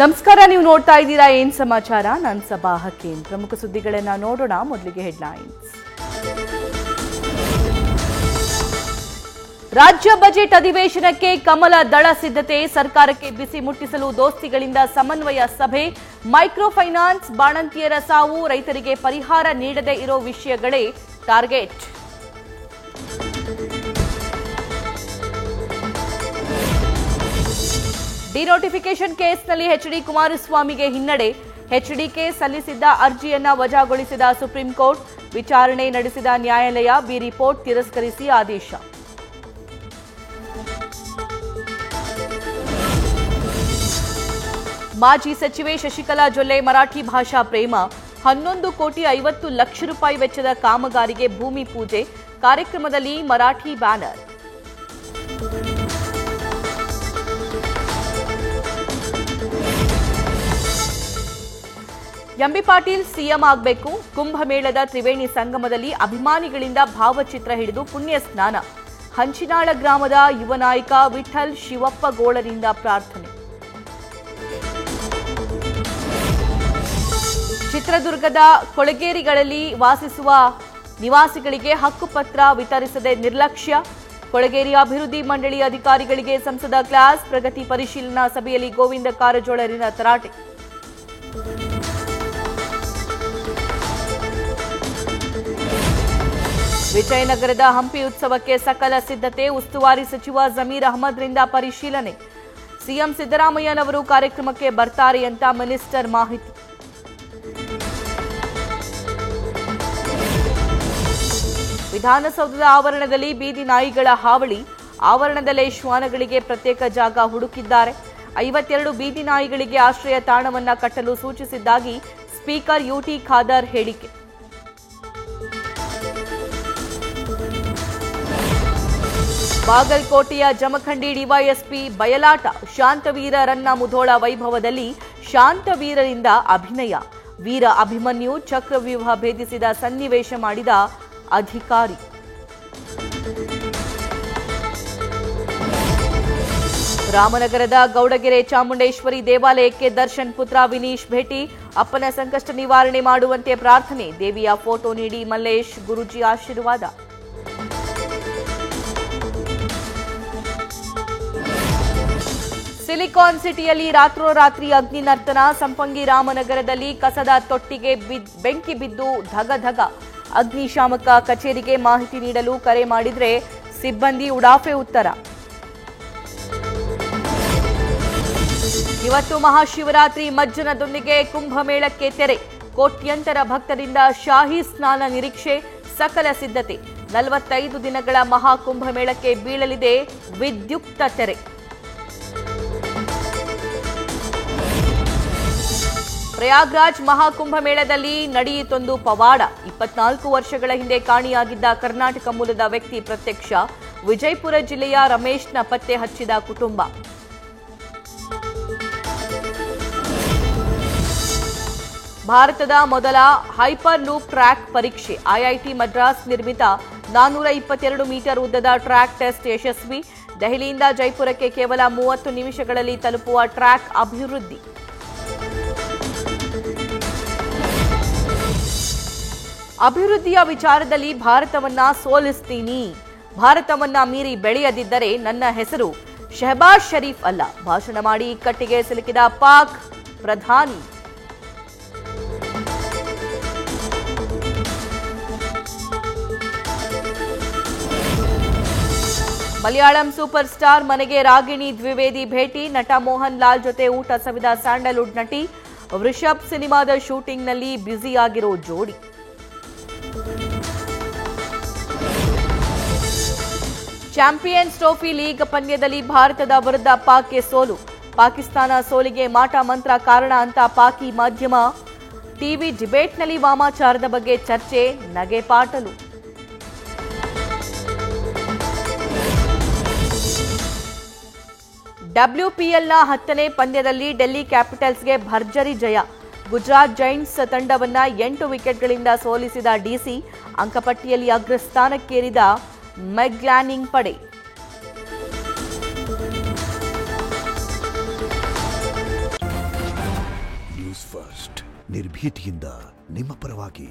ನಮಸ್ಕಾರ, ನೀವು ನೋಡ್ತಾ ಇದ್ದೀರಾ ಏನ್ ಸಮಾಚಾರ. ನಾನು ಸಭಾ ಹಕೀಂ. ಪ್ರಮುಖ ಸುದ್ದಿಗಳನ್ನ ನೋಡೋಣ. ಮೊದಲಿಗೆ ಹೆಡ್ಲೈನ್ಸ್. ರಾಜ್ಯ ಬಜೆಟ್ ಅಧಿವೇಶನಕ್ಕೆ ಕಮಲ ದಳ ಸಿದ್ಧತೆ. ಸರ್ಕಾರಕ್ಕೆ ಬಿಸಿ ಮುಟ್ಟಿಸಲು ದೋಸ್ತಿಗಳಿಂದ ಸಮನ್ವಯ ಸಭೆ. ಮೈಕ್ರೋ ಫೈನಾನ್ಸ್ ಬಾಣಂತಿಯರ ಸಾವು, ರೈತರಿಗೆ ಪರಿಹಾರ ನೀಡದೇ ಇರೋ ವಿಷಯಗಳೇ ಟಾರ್ಗೆಟ್. ಡಿನೋಟಿಫಿಕೇಶನ್ ಕೇಸ್ನಲ್ಲಿ ಎಚ್ಡಿ ಕುಮಾರಸ್ವಾಮಿಗೆ ಹಿನ್ನಡೆ. ಎಚ್ಡಿಕೆ ಸಲ್ಲಿಸಿದ್ದ ಅರ್ಜಿಯನ್ನ ವಜಾಗೊಳಿಸಿದ ಸುಪ್ರೀಂ ಕೋರ್ಟ್. ವಿಚಾರಣೆ ನಡೆಸಿದ ನ್ಯಾಯಾಲಯ ಬಿ ರಿಪೋರ್ಟ್ ತಿರಸ್ಕರಿಸಿ ಆದೇಶ. ಮಾಜಿ ಸಚಿವೆ ಶಶಿಕಲಾ ಜೊಲ್ಲೆ ಮರಾಠಿ ಭಾಷಾ ಪ್ರೇಮ. 11,50,00,000 ರೂಪಾಯಿ ವೆಚ್ಚದ ಕಾಮಗಾರಿಗೆ ಭೂಮಿ ಪೂಜೆ. ಕಾರ್ಯಕ್ರಮದಲ್ಲಿ ಮರಾಠಿ ಬ್ಯಾನರ್. ಎಂಬಿ ಪಾಟೀಲ್ ಸಿಎಂ ಆಗಬೇಕು. ಕುಂಭಮೇಳದ ತ್ರಿವೇಣಿ ಸಂಗಮದಲ್ಲಿ ಅಭಿಮಾನಿಗಳಿಂದ ಭಾವಚಿತ್ರ ಹಿಡಿದು ಪುಣ್ಯ ಸ್ನಾನ. ಹಂಚಿನಾಳ ಗ್ರಾಮದ ಯುವ ನಾಯಕ ವಿಠಲ್ ಶಿವಪ್ಪ ಗೋಳರಿಂದ ಪ್ರಾರ್ಥನೆ. ಚಿತ್ರದುರ್ಗದ ಕೊಳಗೇರಿಗಳಲ್ಲಿ ವಾಸಿಸುವ ನಿವಾಸಿಗಳಿಗೆ ಹಕ್ಕುಪತ್ರ ವಿತರಿಸದೆ ನಿರ್ಲಕ್ಷ್ಯ. ಕೊಳಗೇರಿ ಅಭಿವೃದ್ಧಿ ಮಂಡಳಿ ಅಧಿಕಾರಿಗಳಿಗೆ ಸಂಸದ ಕ್ಲಾಸ್. ಪ್ರಗತಿ ಪರಿಶೀಲನಾ ಸಭೆಯಲ್ಲಿ ಗೋವಿಂದ ಕಾರಜೋಳರಿನ ತರಾಟೆ. ವಿಜಯನಗರದ ಹಂಪಿ ಉತ್ಸವಕ್ಕೆ ಸಕಲ ಸಿದ್ಧತೆ. ಉಸ್ತುವಾರಿ ಸಚಿವ ಜಮೀರ್ ಅಹಮದ್ರಿಂದ ಪರಿಶೀಲನೆ. ಸಿಎಂ ಸಿದ್ದರಾಮಯ್ಯನವರು ಕಾರ್ಯಕ್ರಮಕ್ಕೆ ಬರ್ತಾರೆ ಅಂತ ಮಿನಿಸ್ಟರ್ ಮಾಹಿತಿ. ವಿಧಾನಸೌಧದ ಆವರಣದಲ್ಲಿ ಬೀದಿ ನಾಯಿಗಳ ಹಾವಳಿ. ಆವರಣದಲ್ಲೇ ಶ್ವಾನಗಳಿಗೆ ಪ್ರತ್ಯೇಕ ಜಾಗ ಹುಡುಕಿದ್ದಾರೆ. 52 ಬೀದಿ ನಾಯಿಗಳಿಗೆ ಆಶ್ರಯ ತಾಣವನ್ನ ಕಟ್ಟಲು ಸೂಚಿಸಿದ್ದಾಗಿ ಸ್ಪೀಕರ್ ಯುಟಿ ಖಾದರ್ ಹೇಳಿಕೆ. ಬಾಗಲಕೋಟೆಯ ಜಮಖಂಡಿ ಡಿವೈಎಸ್ಪಿ ಬಯಲಾಟ. ಶಾಂತವೀರರನ್ನ ಮುಧೋಳ ವೈಭವದಲ್ಲಿ ಶಾಂತವೀರರಿಂದ ಅಭಿನಯ. ವೀರ ಅಭಿಮನ್ಯು ಚಕ್ರವ್ಯೂಹ ಭೇದಿಸಿದ ಸನ್ನಿವೇಶ ಮಾಡಿದ ಅಧಿಕಾರಿ. ರಾಮನಗರದ ಗೌಡಗೆರೆ ಚಾಮುಂಡೇಶ್ವರಿ ದೇವಾಲಯಕ್ಕೆ ದರ್ಶನ್ ಪುತ್ರ ವಿನೀಶ್ ಭೇಟಿ. ಅಪ್ಪನ ಸಂಕಷ್ಟ ನಿವಾರಣೆ ಮಾಡುವಂತೆ ಪ್ರಾರ್ಥನೆ. ದೇವಿಯ ಫೋಟೋ ನೀಡಿ ಮಲ್ಲೇಶ್ ಗುರೂಜಿ ಆಶೀರ್ವಾದ. ಸಿಲಿಕಾನ್ ಸಿಟಿಯಲ್ಲಿ ರಾತ್ರೋರಾತ್ರಿ ಅಗ್ನಿ ನರ್ತನ. ಸಂಪಂಗಿ ರಾಮನಗರದಲ್ಲಿ ಕಸದ ತೊಟ್ಟಿಗೆ ಬೆಂಕಿ ಬಿದ್ದು ಧಗಧಗ. ಅಗ್ನಿಶಾಮಕ ಕಚೇರಿಗೆ ಮಾಹಿತಿ ನೀಡಲು ಕರೆ ಮಾಡಿದ್ರೆ ಸಿಬ್ಬಂದಿ ಉಡಾಫೆ ಉತ್ತರ. ಇವತ್ತು ಮಹಾಶಿವರಾತ್ರಿ ಮಜ್ಜನದೊಂದಿಗೆ ಕುಂಭಮೇಳಕ್ಕೆ ತೆರೆ. ಕೋಟ್ಯಂತರ ಭಕ್ತರಿಂದ ಶಾಹಿ ಸ್ನಾನ ನಿರೀಕ್ಷೆ. ಸಕಲ ಸಿದ್ಧತೆ. 45 ದಿನಗಳ ಮಹಾಕುಂಭಮೇಳಕ್ಕೆ ಬೀಳಲಿದೆ ವಿದ್ಯುಕ್ತ ತೆರೆ. ಪ್ರಯಾಗ್ರಾಜ್ ಮಹಾಕುಂಭಮೇಳದಲ್ಲಿ ನಡೆಯಿತೊಂದು ಪವಾಡ. 24 ವರ್ಷಗಳ ಹಿಂದೆ ಕಾಣೆಯಾಗಿದ್ದ ಕರ್ನಾಟಕ ಮೂಲದ ವ್ಯಕ್ತಿ ಪ್ರತ್ಯಕ್ಷ. ವಿಜಯಪುರ ಜಿಲ್ಲೆಯ ರಮೇಶ್ನ ಪತ್ತೆ ಹಚ್ಚಿದ ಕುಟುಂಬ. ಭಾರತದ ಮೊದಲ ಹೈಪರ್ ಲೂಪ್ ಟ್ರ್ಯಾಕ್ ಪರೀಕ್ಷೆ. ಐಐಟಿ ಮದ್ರಾಸ್ ನಿರ್ಮಿತ 422 ಮೀಟರ್ ಉದ್ದದ ಟ್ರ್ಯಾಕ್ ಟೆಸ್ಟ್ ಯಶಸ್ವಿ. ದೆಹಲಿಯಿಂದ ಜೈಪುರಕ್ಕೆ ಕೇವಲ 30 ನಿಮಿಷಗಳಲ್ಲಿ ತಲುಪುವ ಟ್ರ್ಯಾಕ್ ಅಭಿವೃದ್ಧಿ. ಅಭಿವೃದ್ಧಿಯ ವಿಚಾರದಲ್ಲಿ ಭಾರತವನ್ನ ಸೋಲಿಸ್ತೀನಿ. ಭಾರತವನ್ನ ಮೀರಿ ಬೆಳೆಯದಿದ್ದರೆ ನನ್ನ ಹೆಸರು ಶಹಬಾಜ್ ಶರೀಫ್ ಅಲ್ಲ. ಭಾಷಣ ಮಾಡಿ ಇಕ್ಕಟ್ಟಿಗೆ ಸಿಲುಕಿದ ಪಾಕ್ ಪ್ರಧಾನಿ. ಮಲಯಾಳಂ ಸೂಪರ್ ಸ್ಟಾರ್ ಮನೆಗೆ ರಾಗಿಣಿ ದ್ವಿವೇದಿ ಭೇಟಿ. ನಟ ಮೋಹನ್ ಲಾಲ್ ಜೊತೆ ಊಟ ಸವಿದ ಸ್ಯಾಂಡಲ್ವುಡ್ ನಟಿ. ವೃಷಭ್ ಸಿನಿಮಾದ ಶೂಟಿಂಗ್ನಲ್ಲಿ ಬ್ಯುಸಿಯಾಗಿರೋ ಜೋಡಿ. ಚಾಂಪಿಯನ್ಸ್ ಟ್ರೋಫಿ ಲೀಗ್ ಪಂದ್ಯದಲ್ಲಿ ಭಾರತದ ವಿರುದ್ಧ ಪಾಕ್ಗೆ ಸೋಲು. ಪಾಕಿಸ್ತಾನ ಸೋಲಿಗೆ ಮಾಟ ಮಂತ್ರ ಕಾರಣ ಅಂತ ಪಾಕಿ ಮಾಧ್ಯಮ. ಟಿವಿ ಡಿಬೇಟ್ನಲ್ಲಿ ವಾಮಾಚಾರದ ಬಗ್ಗೆ ಚರ್ಚೆ, ನಗೆಪಾಟಲು. ಡಬ್ಲ್ಯೂಪಿಎಲ್ನ 10ನೇ ಪಂದ್ಯದಲ್ಲಿ ಡೆಲ್ಲಿ ಕ್ಯಾಪಿಟಲ್ಸ್ಗೆ ಭರ್ಜರಿ ಜಯ. ಗುಜರಾತ್ ಜೈಂಟ್ಸ್ ತಂಡವನ್ನ 8 ವಿಕೆಟ್ಗಳಿಂದ ಸೋಲಿಸಿದ ಡಿಸಿ. ಅಂಕಪಟ್ಟಿಯಲ್ಲಿ ಅಗ್ರಸ್ಥಾನಕ್ಕೇರಿದ ಮೆಗ್ಲಾನಿಂಗ್ ಪಡೆ. ನ್ಯೂಸ್ ಫಸ್ಟ್ ನಿರ್ಭೀತಿಯಿಂದ ನಿಮ್ಮ ಪರವಾಗಿ.